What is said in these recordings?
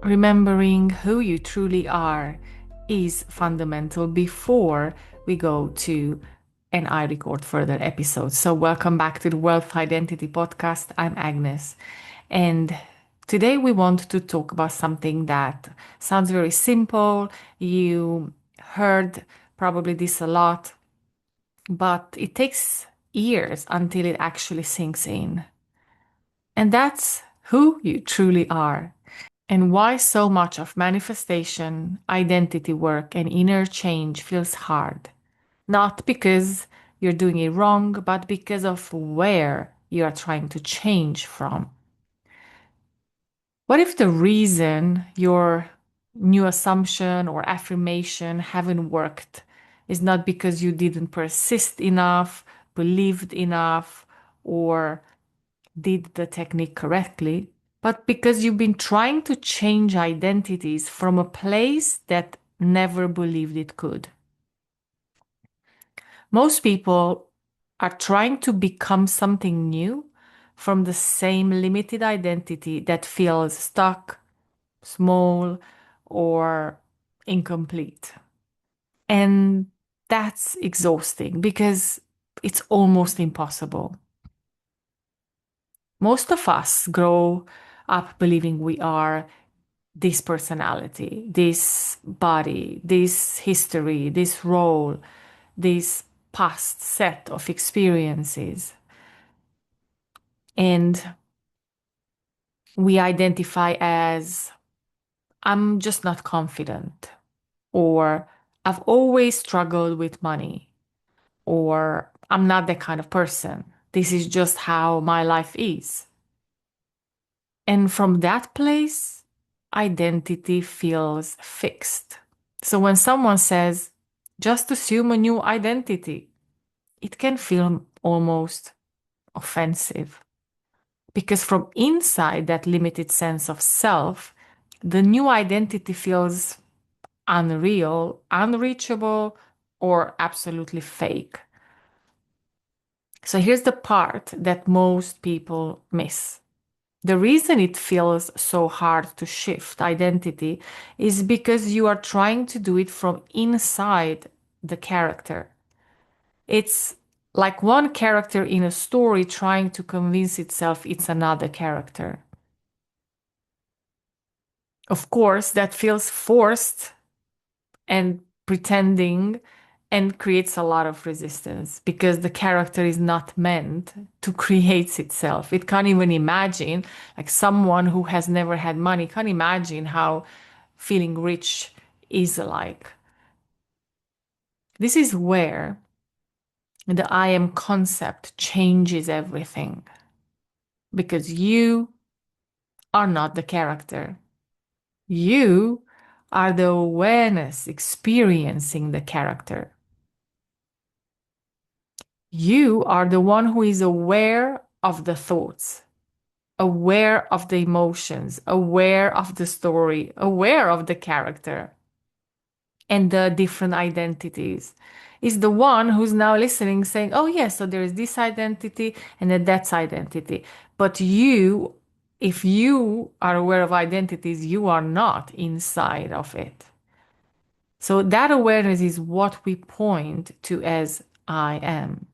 Remembering who you truly are is fundamental before we go to and I record further episodes. So, welcome back to the Wealth Identity Podcast. I'm Agnes, and today we want to talk about something that sounds very simple. You heard probably this a lot, but it takes years until it actually sinks in. And that's who you truly are. And why so much of manifestation, identity work, and inner change feels hard. Not because you're doing it wrong, but because of where you are trying to change from. What if the reason your new assumption or affirmation haven't worked is not because you didn't persist enough, believed enough, or did the technique correctly, but because you've been trying to change identities from a place that never believed it could. Most people are trying to become something new from the same limited identity that feels stuck, small, or incomplete. And that's exhausting because it's almost impossible. Most of us grow up believing we are this personality, this body, this history, this role, this past set of experiences. And we identify as, I'm just not confident, or I've always struggled with money, or I'm not that kind of person. This is just how my life is. And from that place, identity feels fixed. So when someone says, just assume a new identity, it can feel almost offensive. Because from inside that limited sense of self, the new identity feels unreal, unreachable, or absolutely fake. So here's the part that most people miss. The reason it feels so hard to shift identity is because you are trying to do it from inside the character. It's like one character in a story trying to convince itself it's another character. Of course, that feels forced and pretending and creates a lot of resistance because the character is not meant to create itself. It can't even imagine, like someone who has never had money can't imagine how feeling rich is like. This is where the I am concept changes everything because you are not the character. You are the awareness experiencing the character. You are the one who is aware of the thoughts, aware of the emotions, aware of the story, aware of the character and the different identities. Is the one who's now listening saying, oh, yes, so there is this identity and then that's identity. But you, if you are aware of identities, you are not inside of it. So that awareness is what we point to as I am.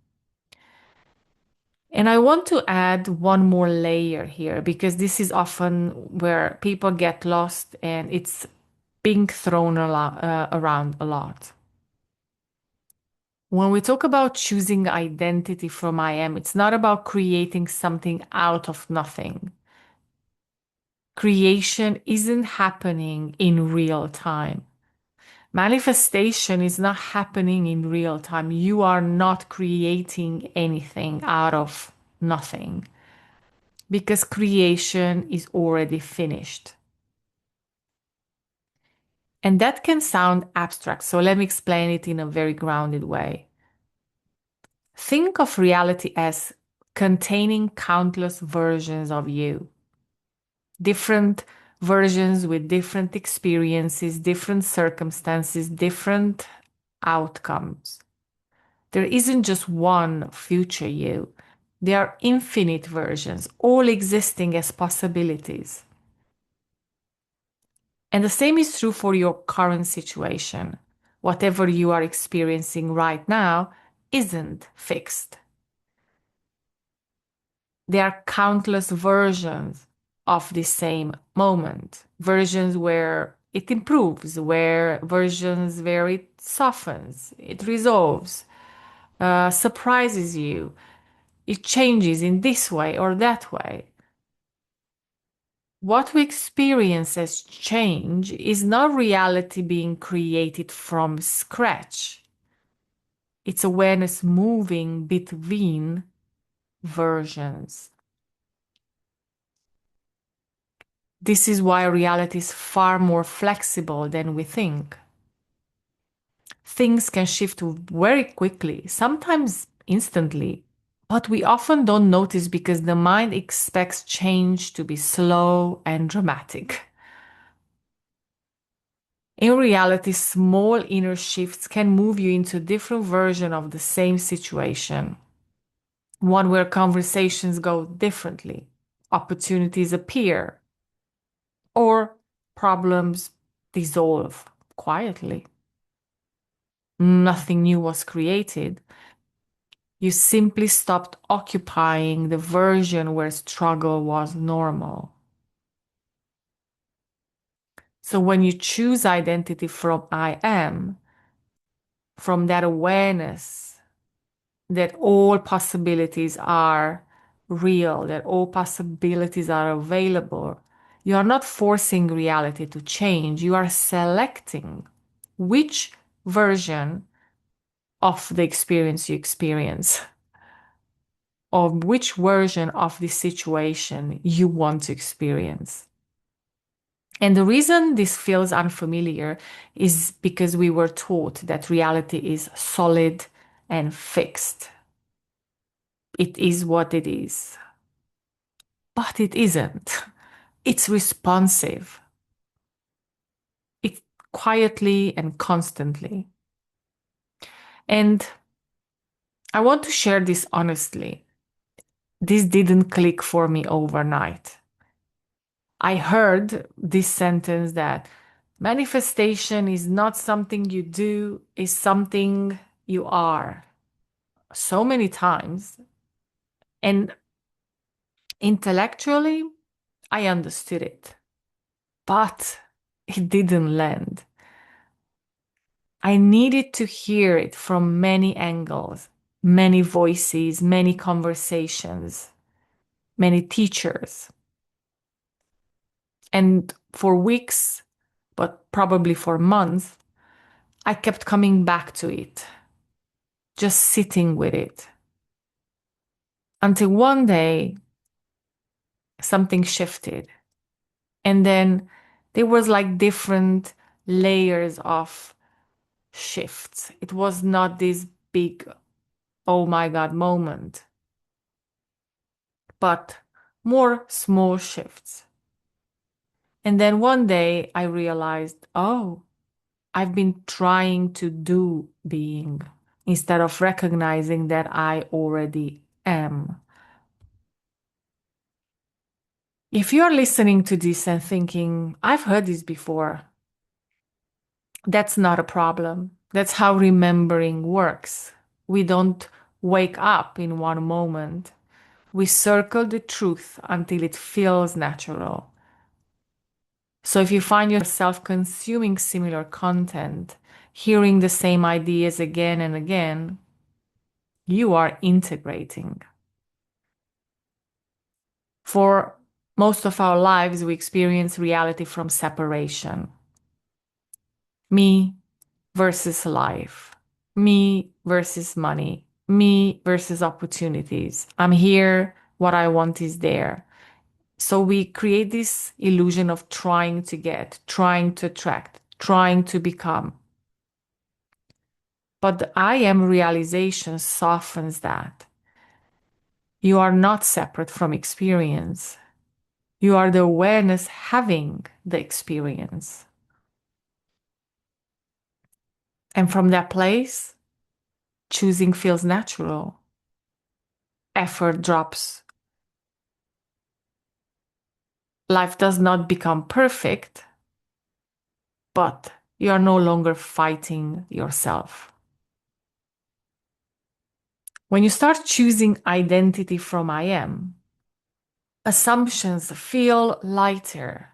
And I want to add one more layer here because this is often where people get lost and it's being thrown around a lot. When we talk about choosing identity from I am, it's not about creating something out of nothing. Creation isn't happening in real time. Manifestation is not happening in real time. You are not creating anything out of nothing because creation is already finished. And that can sound abstract, so let me explain it in a very grounded way. Think of reality as containing countless versions of you, different versions with different experiences, different circumstances, different outcomes. There isn't just one future you. There are infinite versions, all existing as possibilities. And the same is true for your current situation. Whatever you are experiencing right now isn't fixed. There are countless versions of the same moment, versions where it improves, where versions where it softens, it resolves, surprises you, it changes in this way or that way. What we experience as change is not reality being created from scratch. It's awareness moving between versions. This is why reality is far more flexible than we think. Things can shift very quickly, sometimes instantly, but we often don't notice because the mind expects change to be slow and dramatic. In reality, small inner shifts can move you into a different version of the same situation, one where conversations go differently, opportunities appear, or problems dissolve quietly. Nothing new was created. You simply stopped occupying the version where struggle was normal. So when you choose identity from I am, from that awareness that all possibilities are real, that all possibilities are available, you are not forcing reality to change. You are selecting which version of the experience you experience, or which version of the situation you want to experience. And the reason this feels unfamiliar is because we were taught that reality is solid and fixed. It is what it is. But it isn't. It's responsive. It's quietly and constantly. And I want to share this honestly. This didn't click for me overnight. I heard this sentence that manifestation is not something you do, is something you are, so many times. And intellectually, I understood it, but it didn't land. I needed to hear it from many angles, many voices, many conversations, many teachers. And for weeks, but probably for months, I kept coming back to it, just sitting with it. Until one day, something shifted. And then there was like different layers of shifts. It was not this big, oh my God moment, but more small shifts. And then one day I realized, oh, I've been trying to do being instead of recognizing that I already am. If you're listening to this and thinking, I've heard this before, that's not a problem. That's how remembering works. We don't wake up in one moment. We circle the truth until it feels natural. So if you find yourself consuming similar content, hearing the same ideas again and again, you are integrating. For most of our lives, we experience reality from separation. Me versus life. Me versus money. Me versus opportunities. I'm here, what I want is there. So we create this illusion of trying to get, trying to attract, trying to become. But the I am realization softens that. You are not separate from experience. You are the awareness having the experience. And from that place, choosing feels natural. Effort drops. Life does not become perfect, but you are no longer fighting yourself. When you start choosing identity from I am, assumptions feel lighter.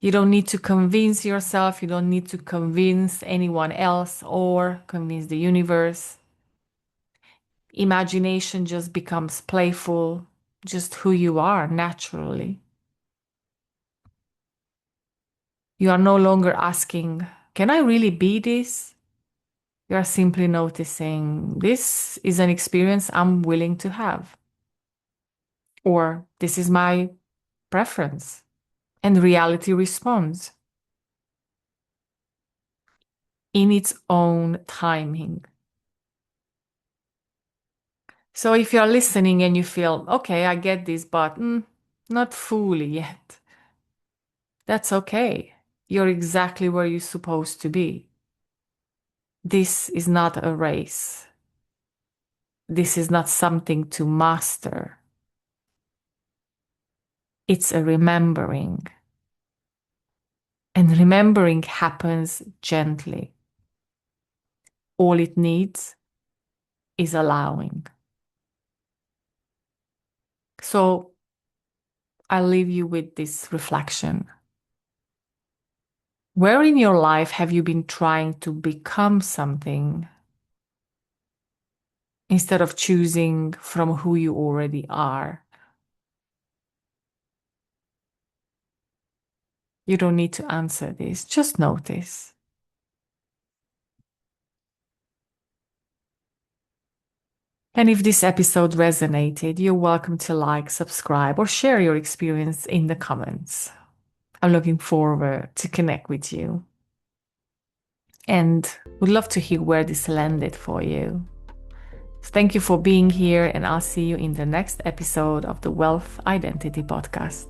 You don't need to convince yourself, you don't need to convince anyone else or convince the universe. Imagination just becomes playful, just who you are naturally. You are no longer asking, can I really be this? You are simply noticing, this is an experience I'm willing to have. Or this is my preference. And reality responds in its own timing. So if you're listening and you feel, okay, I get this, but not fully yet, that's okay. You're exactly where you're supposed to be. This is not a race. This is not something to master. It's a remembering. And remembering happens gently. All it needs is allowing. So I'll leave you with this reflection. Where in your life have you been trying to become something instead of choosing from who you already are? You don't need to answer this, just notice. And if this episode resonated, you're welcome to like, subscribe, or share your experience in the comments. I'm looking forward to connect with you and would love to hear where this landed for you. So thank you for being here, and I'll see you in the next episode of the Wealth Identity Podcast.